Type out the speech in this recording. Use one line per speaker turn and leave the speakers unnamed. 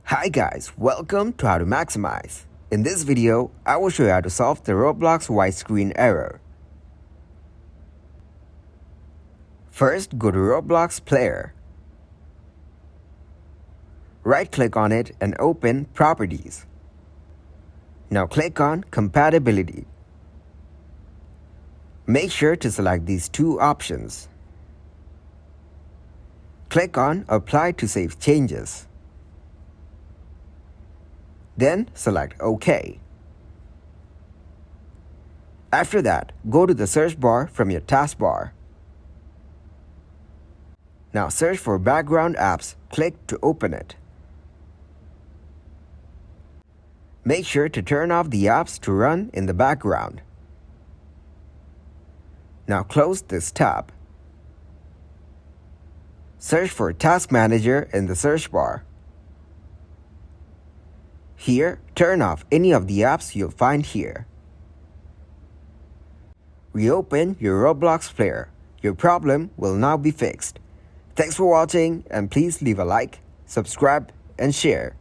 Hi guys, welcome to How to Maximize. In this video, I will show you how to solve the Roblox widescreen error. First, go to Roblox Player. Right-click on it and open Properties. Now click on Compatibility. Make sure to select these two options. Click on Apply to save changes. Then select OK. After that, go to the search bar from your taskbar. Now search for background apps. Click to open it. Make sure to turn off the apps to run in the background. Now close this tab. Search for Task Manager in the search bar. Here, turn off any of the apps you'll find here. Reopen your Roblox player. Your problem will now be fixed. Thanks for watching, and please leave a like, subscribe, and share.